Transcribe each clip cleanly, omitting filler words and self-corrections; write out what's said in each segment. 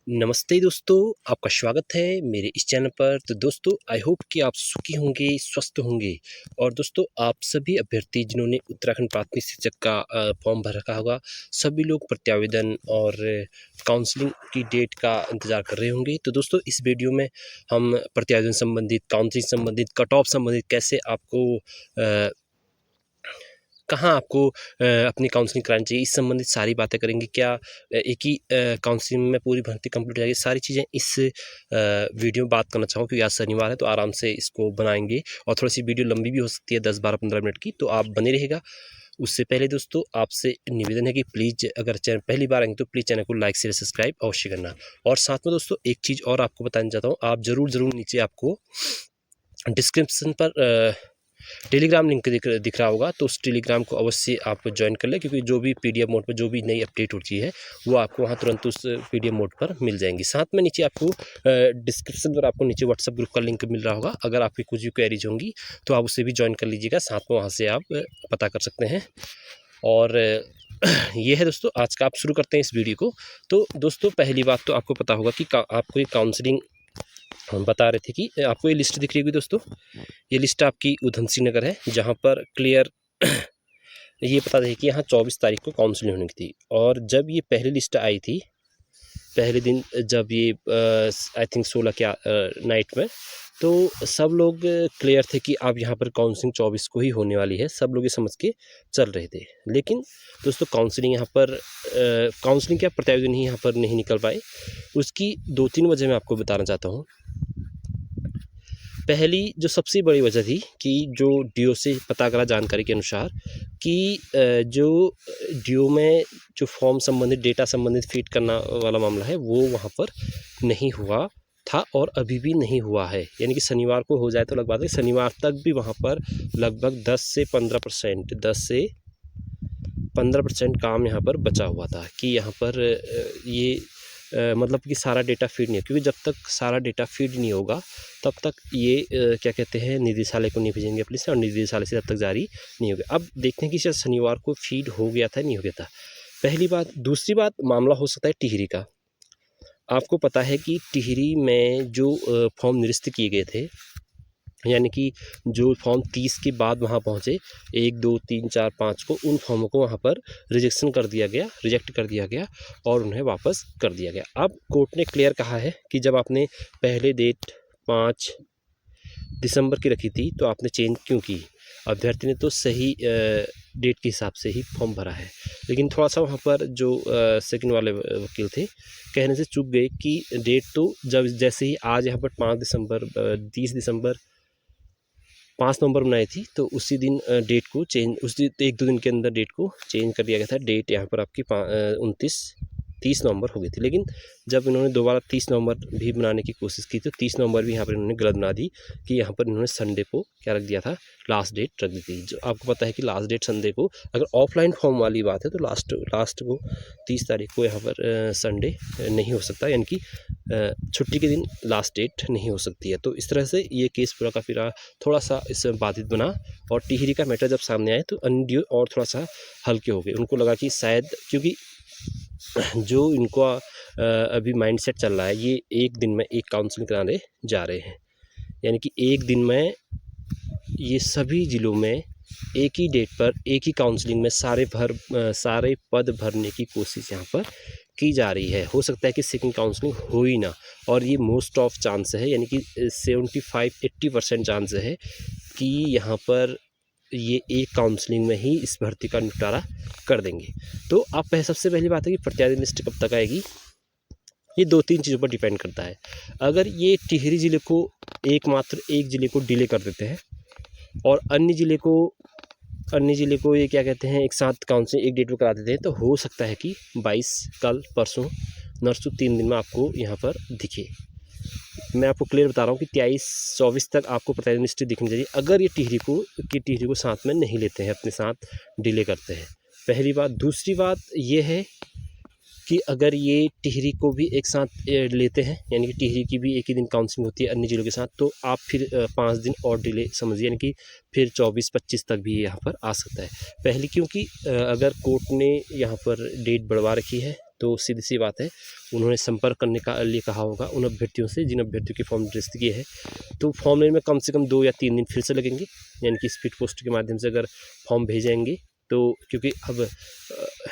नमस्ते दोस्तों, आपका स्वागत है मेरे इस चैनल पर। तो दोस्तों आई होप कि आप सुखी होंगे, स्वस्थ होंगे। और दोस्तों आप सभी अभ्यर्थी जिन्होंने उत्तराखंड प्राथमिक शिक्षक का फॉर्म भर रखा होगा, सभी लोग प्रत्यावेदन और काउंसलिंग की डेट का इंतज़ार कर रहे होंगे। तो दोस्तों इस वीडियो में हम प्रत्यावेदन संबंधित, काउंसलिंग संबंधित, कट ऑफ संबंधित कैसे आपको कहाँ आपको अपनी काउंसलिंग करानी चाहिए, इस संबंधित सारी बातें करेंगे। क्या एक ही काउंसलिंग में पूरी भर्ती कंप्लीट हो जाएगी, सारी चीज़ें इस वीडियो में बात करना चाहूँ, क्योंकि आज शनिवार है तो आराम से इसको बनाएंगे। और थोड़ी सी वीडियो लंबी भी हो सकती है, 10, 12, 15 मिनट की, तो आप बने रहेगा। उससे पहले दोस्तों आपसे निवेदन है कि प्लीज़ अगर चैनल पहली बार आएंगे तो प्लीज़ चैनल को लाइक शेयर सब्सक्राइब अवश्य करना। और साथ में दोस्तों एक चीज़ और आपको बताना चाहता हूँ, आप ज़रूर नीचे आपको डिस्क्रिप्शन पर टेलीग्राम लिंक दिख रहा होगा, तो उस टेलीग्राम को अवश्य आप ज्वाइन कर लें, क्योंकि जो भी पीडीएफ मोड पर जो भी नई अपडेट होती है वो आपको वहाँ तुरंत उस पीडीएफ मोड पर मिल जाएंगी। साथ में नीचे आपको डिस्क्रिप्शन पर आपको नीचे व्हाट्सएप ग्रुप का लिंक मिल रहा होगा। अगर आपकी कुछ भी क्वेरीज होंगी तो आप उसे भी ज्वाइन कर लीजिएगा, साथ में वहाँ से आप पता कर सकते हैं। और ये है दोस्तों आज का। आप शुरू करते हैं इस वीडियो को। तो दोस्तों पहली बात तो आपको पता होगा कि आपको ये काउंसलिंग हम बता रहे थे कि आपको ये लिस्ट दिख रही होगी दोस्तों। ये लिस्ट आपकी उधमसिंह नगर है, जहाँ पर क्लियर ये पता है कि यहाँ 24 तारीख को काउंसलिंग होनी थी। और जब ये पहली लिस्ट आई थी, पहले दिन जब ये आई थिंक 16 क्या नाइट में, तो सब लोग क्लियर थे कि अब यहाँ पर काउंसलिंग 24 को ही होने वाली है, सब लोग ये समझ के चल रहे थे। लेकिन दोस्तों काउंसलिंग यहाँ पर काउंसलिंग क्या प्रत्यावेदन ही यहाँ पर नहीं निकल पाए। उसकी 2-3 वजह मैं आपको बताना चाहता हूँ। पहली जो सबसे बड़ी वजह थी कि जो डीओ से पता करा जानकारी के अनुसार कि जो डीओ में जो फॉर्म संबंधित डेटा संबंधित फीड करना वाला मामला है वो वहाँ पर नहीं हुआ था और अभी भी नहीं हुआ है। यानी कि शनिवार को हो जाए तो अलग बात है, शनिवार तक भी वहाँ पर लगभग 10 से 15% काम यहाँ पर बचा हुआ था कि यहाँ पर ये मतलब कि सारा डेटा फीड नहीं है, क्योंकि जब तक सारा डेटा फीड नहीं होगा तब तक ये क्या कहते हैं निदेशालय को नहीं भेजेंगे अपने से, और निदेशालय से तब तक जारी नहीं होगा। अब देखते हैं कि शायद शनिवार को फीड हो गया था नहीं हो गया था, पहली बात। दूसरी बात, मामला हो सकता है टिहरी का। आपको पता है कि टिहरी में जो फॉर्म निरस्त किए गए थे, यानी कि जो फॉर्म 30 के बाद वहाँ पहुँचे 1, 2, 3, 4, 5 को, उन फॉर्मों को वहाँ पर रिजेक्ट कर दिया गया और उन्हें वापस कर दिया गया। अब कोर्ट ने क्लियर कहा है कि जब आपने पहले डेट 5 दिसंबर की रखी थी तो आपने चेंज क्यों की। अभ्यर्थी ने तो सही डेट के हिसाब से ही फॉर्म भरा है, लेकिन थोड़ा सा वहाँ पर जो सेकंड वाले वकील थे कहने से चूक गए कि डेट तो जब जैसे ही आज यहाँ पर 5 नवंबर बनाई थी, तो उसी दिन डेट को चेंज, उसी 1-2 दिन के अंदर डेट को चेंज कर दिया गया था। डेट यहाँ पर आपकी 30 नवंबर हो गई थी, लेकिन जब इन्होंने दोबारा 30 नवंबर भी बनाने की कोशिश की तो 30 नवंबर भी यहाँ पर इन्होंने गलत बना दी कि यहाँ पर इन्होंने संडे को क्या रख दिया था, लास्ट डेट रख दी थी। जो आपको पता है कि लास्ट डेट संडे को, अगर ऑफलाइन फॉर्म वाली बात है तो लास्ट को 30 तारीख को यहाँ पर संडे नहीं हो सकता, यानी कि छुट्टी के दिन लास्ट डेट नहीं हो सकती है। तो इस तरह से ये केस पूरा का पूरा थोड़ा सा इसमें बाधित बना, और टिहरी का मैटर जब सामने आए तो अन्य और थोड़ा सा हल्के हो गए। उनको लगा कि शायद, क्योंकि जो इनको अभी माइंडसेट चल रहा है, ये एक दिन में एक काउंसलिंग कराने जा रहे हैं, यानी कि एक दिन में ये सभी ज़िलों में एक ही डेट पर एक ही काउंसलिंग में सारे पद भरने की कोशिश यहाँ पर की जा रही है। हो सकता है कि सेकंड काउंसलिंग हो ही ना, और ये मोस्ट ऑफ चांस है, यानी कि 75-80% चांस है कि यहाँ पर ये एक काउंसलिंग में ही इस भर्ती का निपटारा कर देंगे। तो आप सबसे पहली बात है कि प्रत्यावेदन लिस्ट कब तक आएगी, ये 2-3 चीज़ों पर डिपेंड करता है। अगर ये टिहरी ज़िले को मात्र एक ज़िले को डिले कर देते हैं और अन्य ज़िले को ये क्या कहते हैं एक साथ काउंसलिंग एक डेट पर करा देते हैं, तो हो सकता है कि 22 कल परसों नरसों 3 दिन में आपको यहाँ पर दिखे। मैं आपको क्लियर बता रहा हूँ कि 23-24 तक आपको प्रत्यावेदन लिस्ट दिखनी चाहिए, अगर ये टिहरी को साथ में नहीं लेते हैं, अपने साथ डिले करते हैं, पहली बात। दूसरी बात ये है कि अगर ये टिहरी को भी एक साथ लेते हैं, यानी कि टिहरी की भी एक ही दिन काउंसलिंग होती है अन्य जिलों के साथ, तो आप फिर 5 दिन और डिले समझिए, यानी कि फिर 24-25 तक भी यहाँ पर आ सकता है। पहले क्योंकि अगर कोर्ट ने यहाँ पर डेट बढ़वा रखी है तो सीधी सी बात है उन्होंने संपर्क करने का लिए कहा होगा उन अभ्यर्थियों से जिन अभ्यर्थियों की फॉर्म निरस्त किए हैं। तो फॉर्म लेने में कम से कम 2 या 3 दिन फिर से लगेंगे, यानी कि स्पीड पोस्ट के माध्यम से अगर फॉर्म भेजेंगे तो, क्योंकि अब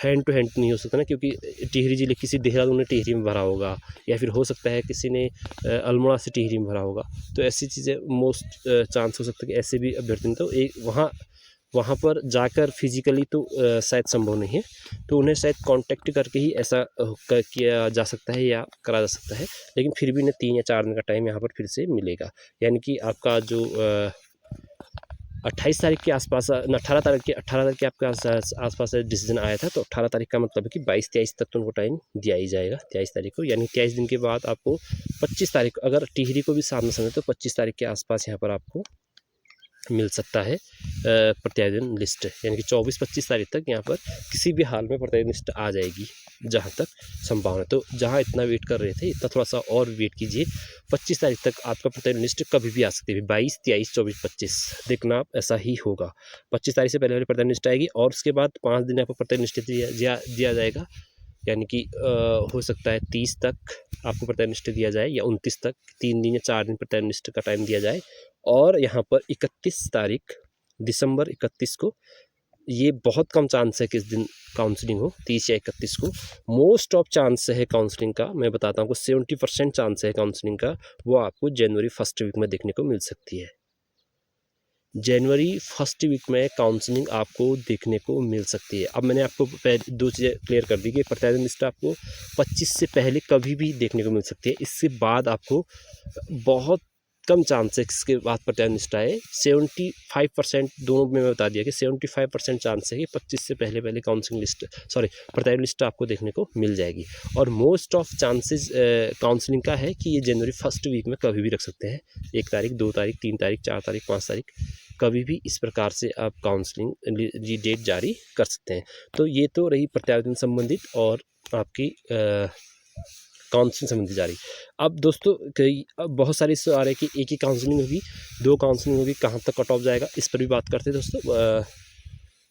हैंड टू हैंड नहीं हो सकता ना, क्योंकि टिहरी जिले किसी देहरादून ने टिहरी में भरा होगा या फिर हो सकता है किसी ने अल्मोड़ा से टिहरी में भरा होगा। तो ऐसी चीज़ें मोस्ट चांस हो सकता है कि ऐसे भी अभ्यर्थी तो एक वहाँ पर जाकर फिजिकली तो शायद संभव नहीं है, तो उन्हें शायद कांटेक्ट करके ही ऐसा किया जा सकता है या करा जा सकता है। लेकिन फिर भी इन्हें 3 या 4 दिन का टाइम यहाँ पर फिर से मिलेगा, यानी कि आपका जो 28 तारीख के आसपास 18 तारीख के आपके आसपास डिसीजन आया था, तो 18 तारीख का मतलब है कि 22-23 तक तो उनको टाइम दिया ही जाएगा, 23 तारीख को, यानी 23 दिन के बाद आपको 25 तारीख अगर टिहरी को भी सामने समय तो 25 तारीख के आसपास यहाँ पर आपको मिल सकता है प्रत्यावेदन लिस्ट, यानी कि 24-25 तारीख तक यहाँ पर किसी भी हाल में प्रत्यावेदन लिस्ट आ जाएगी जहाँ तक संभावना। तो जहाँ इतना वेट कर रहे थे इतना थोड़ा सा और वेट कीजिए, 25 तारीख तक आपका प्रत्यावेदन लिस्ट कभी भी आ सकती है, 22, 23, 24, 25 देखना आप ऐसा ही होगा। 25 तारीख से पहले वाली प्रत्यावेदन लिस्ट आएगी और उसके बाद 5 दिन आपको प्रत्यावेदन लिस्ट दिया जाएगा, यानी कि हो सकता है 30 तक आपको प्रत्यावेदन लिस्ट दिया जाए या 29 तक, 3 दिन या 4 दिन प्रत्यावेदन लिस्ट का टाइम दिया जाए। और यहाँ पर 31 तारीख दिसंबर 31 को, ये बहुत कम चांस है कि इस दिन काउंसलिंग हो, 30 या 31 को मोस्ट ऑफ चांस है काउंसलिंग का। मैं बताता हूँ 70% चांस है काउंसलिंग का, वो आपको जनवरी फर्स्ट वीक में देखने को मिल सकती है। जनवरी फर्स्ट वीक में काउंसलिंग आपको देखने को मिल सकती है। अब मैंने आपको 2 चीज़ें क्लियर कर दी कि प्रत्यावेदन लिस्ट आपको 25 से पहले कभी भी देखने को मिल सकती है, इससे बाद आपको बहुत कम चांस है इसके बाद प्रत्यावेदन लिस्ट आए। 75% दोनों में मैं बता दिया कि 75% चांस है कि 25 से पहले काउंसलिंग लिस्ट प्रत्यावेदन लिस्ट आपको देखने को मिल जाएगी। और मोस्ट ऑफ चांसेस काउंसलिंग का है कि ये जनवरी फर्स्ट वीक में कभी भी रख सकते हैं, 1 तारीख, 2 तारीख, 3 तारीख, 4 तारीख, 5 तारीख, कभी भी इस प्रकार से आप काउंसलिंग डेट जारी कर सकते हैं। तो ये तो रही प्रत्यावेदन संबंधित और आपकी काउंसलिंग संबंधी जारी। अब दोस्तों अब बहुत सारे इससे आ रहे हैं कि एक ही काउंसलिंग होगी, 2 काउंसलिंग होगी, कहाँ तक कट ऑफ जाएगा, इस पर भी बात करते हैं दोस्तों।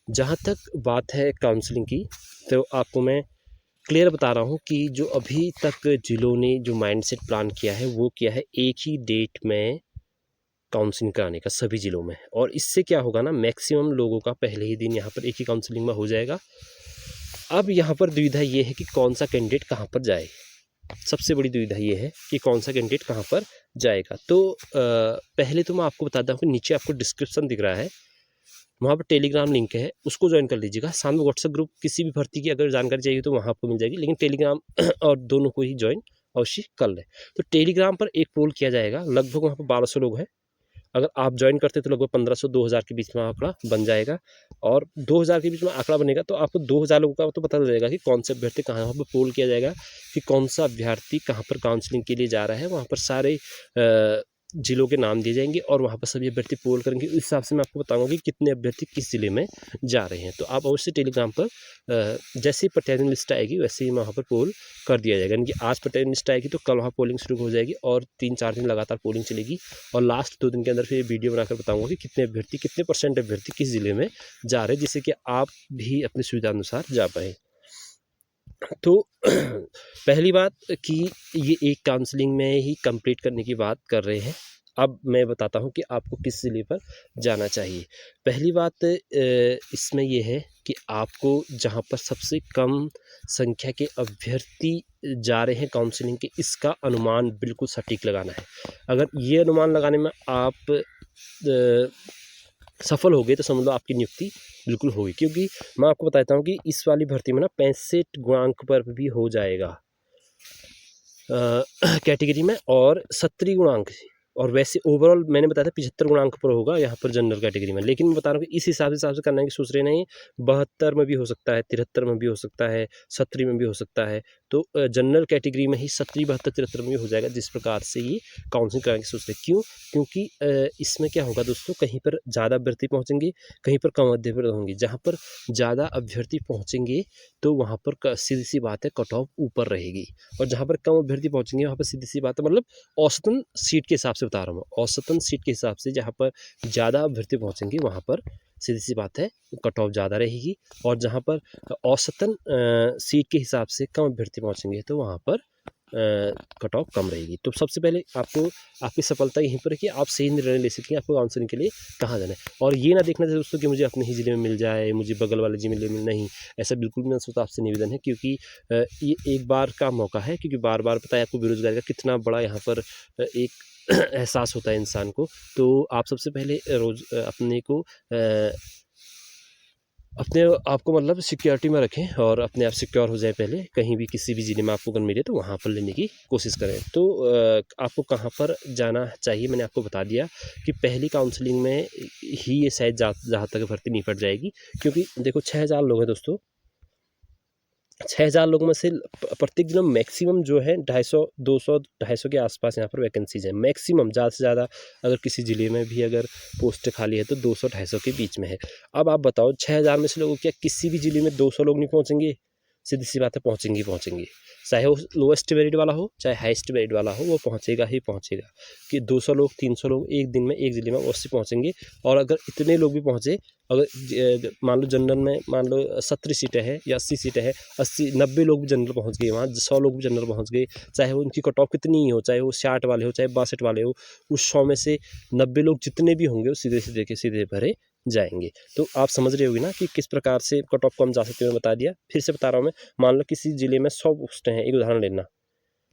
जहाँ तक बात है काउंसलिंग की, तो आपको मैं क्लियर बता रहा हूँ कि जो अभी तक जिलों ने जो माइंडसेट प्लान किया है वो किया है एक ही डेट में काउंसलिंग कराने का सभी जिलों में, और इससे क्या होगा ना, मैक्सिमम लोगों का पहले ही दिन यहाँ पर एक ही काउंसलिंग में हो जाएगा। अब यहाँ पर दुविधा ये है कि कौन सा कैंडिडेट कहाँ पर जाए, सबसे बड़ी दुविधा ये है कि कौन सा कैंडिडेट कहाँ पर जाएगा। तो पहले तो मैं आपको बताता हूँ कि नीचे आपको डिस्क्रिप्शन दिख रहा है, वहाँ पर टेलीग्राम लिंक है, उसको ज्वाइन कर लीजिएगा। सामने व्हाट्सएप ग्रुप किसी भी भर्ती की अगर जानकारी चाहिए तो वहाँ आपको मिल जाएगी, लेकिन टेलीग्राम और दोनों को ही ज्वाइन अवश्य कर लें। तो टेलीग्राम पर एक पोल किया जाएगा, लगभग वहाँ पर 1200 लोग हैं, अगर आप ज्वाइन करते तो लगभग 1500-2000 के बीच में आंकड़ा बन जाएगा, और 2000 के बीच में आंकड़ा बनेगा तो आपको 2000 लोगों का तो पता चल जाएगा कि कौन से अभ्यर्थी कहाँ पर पोल किया जाएगा कि कौन सा अभ्यर्थी कहाँ पर काउंसलिंग के लिए जा रहा है। वहाँ पर सारे जिलों के नाम दिए जाएंगे और वहाँ पर सभी अभ्यर्थी पोल करेंगे, उस हिसाब से मैं आपको बताऊंगा कि कितने अभ्यर्थी किस जिले में जा रहे हैं। तो आप अवश्य टेलीग्राम पर जैसे ही प्रत्यावेदन लिस्ट आएगी वैसे ही वहाँ पर पोल कर दिया जाएगा, यानी कि आज प्रत्यावेदन लिस्ट आएगी तो कल वहाँ पोलिंग शुरू हो जाएगी और 3-4 दिन लगातार पोलिंग चलेगी, और लास्ट 2 दिन के अंदर फिर वीडियो बनाकर बताऊँगा कि कितने अभ्यर्थी, कितने % अभ्यर्थी किस जिले में जा रहे हैं, जिससे कि आप भी अपनी सुविधा अनुसार जा पाएँ। तो पहली बात कि ये एक काउंसलिंग में ही कंप्लीट करने की बात कर रहे हैं। अब मैं बताता हूँ कि आपको किस जिले पर जाना चाहिए। पहली बात इसमें ये है कि आपको जहाँ पर सबसे कम संख्या के अभ्यर्थी जा रहे हैं काउंसलिंग के, इसका अनुमान बिल्कुल सटीक लगाना है। अगर ये अनुमान लगाने में आप सफल हो गए तो समझ लो आपकी नियुक्ति बिल्कुल होगी, क्योंकि मैं आपको बताता हूँ कि इस वाली भर्ती में ना 65 गुणांक पर भी हो जाएगा कैटेगरी में, और 70 गुणांक, और वैसे ओवरऑल मैंने बताया था 75 गुणांक पर होगा यहाँ पर जनरल कैटेगरी में, लेकिन मैं बता रहा हूँ कि इस हिसाब से करना है कि सोच रहे नहीं 72 में भी हो सकता है, 73 में भी हो सकता है, 70 में भी हो सकता है। तो जनरल कैटेगरी में ही 70, 72, 73 में भी हो जाएगा, जिस प्रकार से ये काउंसलिंग कराने की सोच रहे। क्यों? क्योंकि इसमें क्या होगा दोस्तों, कहीं पर ज़्यादा अभ्यर्थी पहुँचेंगे, कहीं पर कम अभ्यर्थी होंगे। जहाँ पर ज़्यादा अभ्यर्थी पहुँचेंगे तो वहाँ पर सीधी सी बात है कट ऑफ ऊपर रहेगी, और जहाँ पर कम अभ्यर्थी पहुँचेंगे वहाँ पर सीधी सी बात है, मतलब औसतन सीट के हिसाब से बता रहा हूँ, औसतन सीट के हिसाब से जहाँ पर ज़्यादा अभ्यर्थी पहुँचेंगे वहाँ पर सीधी सी बात है कट ऑफ ज़्यादा रहेगी, और जहाँ पर औसतन सीट के हिसाब से कम अभ्यर्थी पहुँचेंगे तो वहाँ पर कट ऑफ कम रहेगी। तो सबसे पहले आपको आपकी सफलता यहीं पर है कि आप सही निर्णय ले सकें आपको काउंसलिंग के लिए कहाँ जाना है। और ये ना देखना चाहिए दोस्तों कि मुझे अपने ही ज़िले में मिल जाए, मुझे बगल वाले ज़िले में नहीं, ऐसा बिल्कुल भी ना सोचो। आपसे निवेदन है, क्योंकि ये एक बार का मौका है, क्योंकि बार बार पता है आपको बेरोजगारी का कितना बड़ा यहाँ पर एक एहसास होता है इंसान को। तो आप सबसे पहले अपने आप को मतलब सिक्योरिटी में रखें और अपने आप सिक्योर हो जाए पहले। कहीं भी किसी भी ज़िले में आपको अगर मिले तो वहाँ पर लेने की कोशिश करें। तो आपको कहाँ पर जाना चाहिए मैंने आपको बता दिया कि पहली काउंसलिंग में ही ये शायद जहाँ तक भर्ती नहीं पड़ जाएगी, क्योंकि देखो 6000 लोग हैं दोस्तों। 6000 लोगों में से प्रत्येक जिले में मैक्सिमम जो है 250 के आसपास यहाँ पर वैकेंसीज है मैक्सिमम। ज़्यादा से ज़्यादा अगर किसी ज़िले में भी अगर पोस्ट खाली है तो 200-250 के बीच में है। अब आप बताओ 6000 में से लोगों क्या किसी भी ज़िले में 200 लोग नहीं पहुँचेंगे? सीधी सी बात है, पहुँचेंगे। चाहे वो लोएस्ट मेरिट वाला हो चाहे हाईएस्ट मेरिट वाला हो, वो पहुँचेगा ही पहुँचेगा। कि 200 लोग 300 लोग एक दिन में एक ज़िले में अवश्य पहुँचेंगे। और अगर इतने लोग भी पहुँचे, अगर मान लो जनरल में मान लो 70 सीटें हैं या 80 सीटें हैं, 80-90 लोग भी जनरल पहुँच गए, वहाँ 100 लोग भी जनरल पहुँच गए, चाहे वो उनकी कट ऑफ कितनी ही हो, चाहे वो 60 वाले हो चाहे 62 वाले हो, उस 100 में से 90 लोग जितने भी होंगे वो सीधे भरे जाएंगे। तो आप समझ रहे होगे ना कि किस प्रकार से कट ऑफ कम जा सकते हैं। मैं बता दिया, फिर से बता रहा हूँ मैं। मान लो किसी ज़िले में 100 पोस्टें हैं, एक उदाहरण लेना,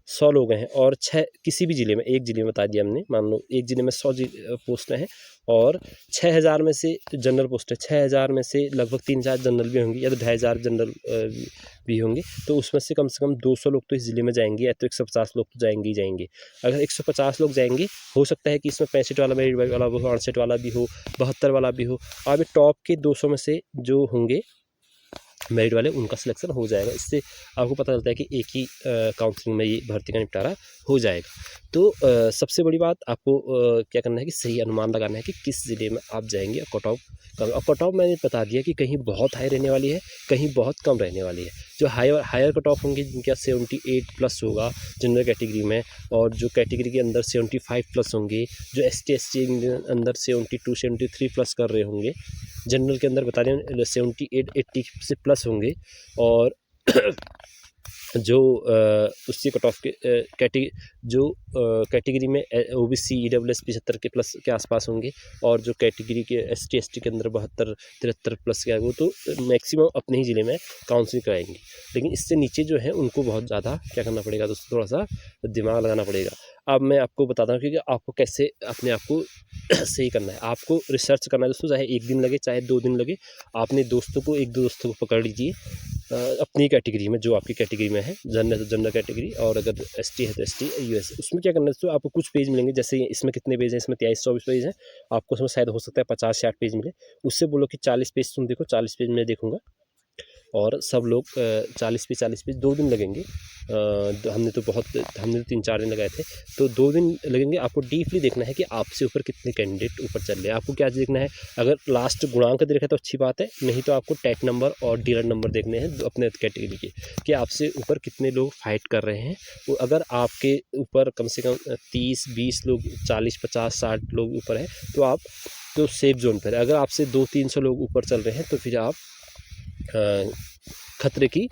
100 लोग हैं और 6 किसी भी ज़िले में, एक ज़िले में बता दिया हमने, मान लो एक ज़िले में 100 पोस्टें हैं और 6000 में से जनरल पोस्ट है, 6000 में से लगभग 3-4 जनरल भी होंगी या तो 2500 जनरल भी होंगे। तो उसमें से कम 200 लोग तो इस ज़िले में जाएंगे, या तो 150 लोग तो जाएंगे ही जाएंगे। अगर 150 लोग जाएंगे, हो सकता है कि इसमें 65 वाला मेरिट वाला भी हो, 68 वाला भी हो, 72 वाला भी हो। अब टॉप के 200 में से जो होंगे मेरिट वाले, उनका सिलेक्शन हो जाएगा। इससे आपको पता चलता है कि एक ही काउंसलिंग में ये भर्ती का निपटारा हो जाएगा। तो सबसे बड़ी बात आपको क्या करना है कि सही अनुमान लगाना है कि किस ज़िले में आप जाएंगे और कट ऑफ कम। और कट ऑफ मैंने बता दिया कि कहीं बहुत हाई रहने वाली है, कहीं बहुत कम रहने वाली है। जो हायर कट ऑफ होंगे जिनका 78 प्लस होगा जनरल कैटेगरी में, और जो कैटेगरी के अंदर 75 प्लस होंगे, जो ST के अंदर 72-73 प्लस कर रहे होंगे, जनरल के अंदर बता दें 78-80 से प्लस होंगे, और जो उससे कट ऑफ के कैटेगरी में OBC EWS 75 के प्लस के आसपास होंगे, और जो कैटेगरी के ST के अंदर 72-73 प्लस के है, वो तो मैक्सिमम अपने ही ज़िले में काउंसलिंग कराएंगे। लेकिन इससे नीचे जो है उनको बहुत ज़्यादा क्या करना पड़ेगा दोस्तों, थोड़ा सा दिमाग लगाना पड़ेगा। अब मैं आपको बताता हूँ कि आपको कैसे अपने आप को सही करना है। आपको रिसर्च करना है दोस्तों, चाहे 1 दिन लगे चाहे 2 दिन लगे। आपने दोस्तों को 1-2 दोस्तों को पकड़ लीजिए अपनी कैटेगरी में, जो आपकी कैटेगरी में है। जनरल तो जनरल कैटेगरी, और अगर ST है तो ST US। उसमें क्या करना है दोस्तों, आपको कुछ पेज मिलेंगे, जैसे इसमें कितने पेज हैं, इसमें 23-24 पेज हैं, आपको उसमें शायद हो सकता है 50-60 पेज मिले। उससे बोलो कि 40 पेज तुम देखो, 40 पेज मैं देखूँगा, और सब लोग 40 पेज 2 दिन लगेंगे। हमने तो 3-4 दिन लगाए थे, तो 2 दिन लगेंगे। आपको डीपली देखना है कि आपसे ऊपर कितने कैंडिडेट ऊपर चल रहे हैं। आपको क्या देखना है, अगर लास्ट गुणांक देखा तो अच्छी बात है, नहीं तो आपको टैग नंबर और डीलर नंबर देखने हैं अपने कैटेगरी के, कि आपसे ऊपर कितने लोग फाइट कर रहे हैं। वो अगर आपके ऊपर कम से कम 30-20 लोग, 40-50-60 लोग ऊपर हैं, तो आप तो सेफ जोन पर है। अगर आपसे 200-300 लोग ऊपर चल रहे हैं तो फिर आप खतरे की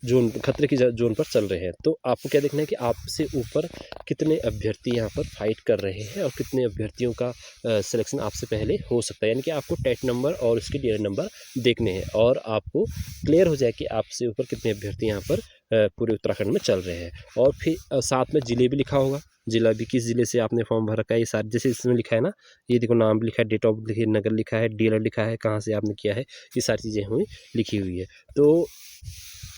जोन पर चल रहे हैं। तो आपको क्या देखना है कि आपसे ऊपर कितने अभ्यर्थी यहाँ पर फाइट कर रहे हैं, और कितने अभ्यर्थियों का सिलेक्शन आपसे पहले हो सकता है। यानी कि आपको टैग नंबर और उसके डीलर नंबर देखने हैं, और आपको क्लियर हो जाए कि आपसे ऊपर कितने अभ्यर्थी यहाँ पर पूरे उत्तराखंड में चल रहे हैं। और फिर साथ में ज़िले भी लिखा होगा, ज़िला भी किस ज़िले से आपने फॉर्म भर रखा है, ये सारे जैसे इसमें लिखा है ना, ये देखो नाम भी लिखा है, डेट ऑफ लिखी है, नगर लिखा है, डीलर लिखा है, कहाँ से आपने किया है, ये सारी चीज़ें हुई लिखी हुई है। तो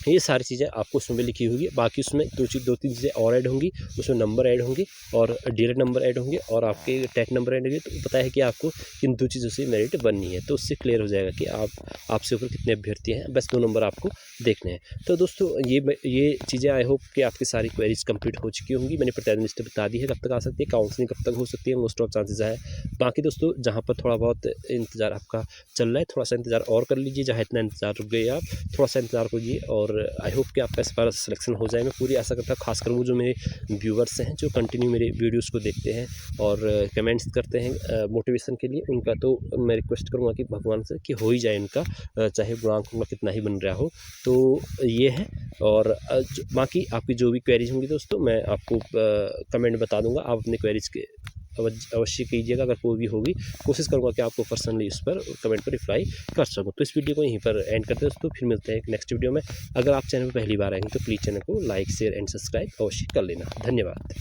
ये सारी चीज़ें आपको उसमें भी लिखी होगी। बाकी उसमें 2-3 चीज़ें और ऐड होंगी, उसमें नंबर ऐड होंगे और डीलर नंबर ऐड होंगे और आपके टैग नंबर ऐड होंगे। तो पता है कि आपको किन 2 चीज़ों से मेरिट बननी है, तो उससे क्लियर हो जाएगा कि आपसे ऊपर कितने अभ्यर्थी हैं। बस 2 नंबर आपको देखने हैं। तो दोस्तों ये चीज़ें आई होप कि आपकी सारी क्वेरीज कंप्लीट हो चुकी होंगी। मैंने प्रतिवेदन लिस्ट बता दी है कब तक आ सकती है, काउंसलिंग कब तक हो सकती है, मोस्ट ऑफ चांसेस है। बाकी दोस्तों जहाँ पर थोड़ा बहुत इंतज़ार आपका चल रहा है, थोड़ा सा इंतज़ार और कर लीजिए। जहाँ इतना इंतज़ार रुक गए आप, थोड़ा सा इंतज़ार कीजिए और और आई होप कि आपका इस बार सिलेक्शन हो जाए। मैं पूरी आशा करता हूँ, खासकर वो जो मेरे व्यूवर्स हैं जो कंटिन्यू मेरे वीडियोस को देखते हैं और कमेंट्स करते हैं मोटिवेशन के लिए, उनका तो मैं रिक्वेस्ट करूँगा कि भगवान से कि हो ही जाए उनका, चाहे गुणांक उनका कितना ही बन रहा हो। तो ये है। और बाकी आपकी जो भी क्वेरीज होंगी दोस्तों, मैं आपको कमेंट बता दूंगा, आप अपने क्वेरीज के अवश्य कीजिएगा। अगर कोई भी होगी कोशिश करूँगा कि आपको पर्सनली उस पर कमेंट पर रिप्लाई कर सकूँ। तो इस वीडियो को यहीं पर एंड करते हैं दोस्तों, फिर मिलते हैं एक नेक्स्ट वीडियो में। अगर आप चैनल पर पहली बार आएंगे तो प्लीज़ चैनल को लाइक शेयर एंड सब्सक्राइब अवश्य कर लेना। धन्यवाद।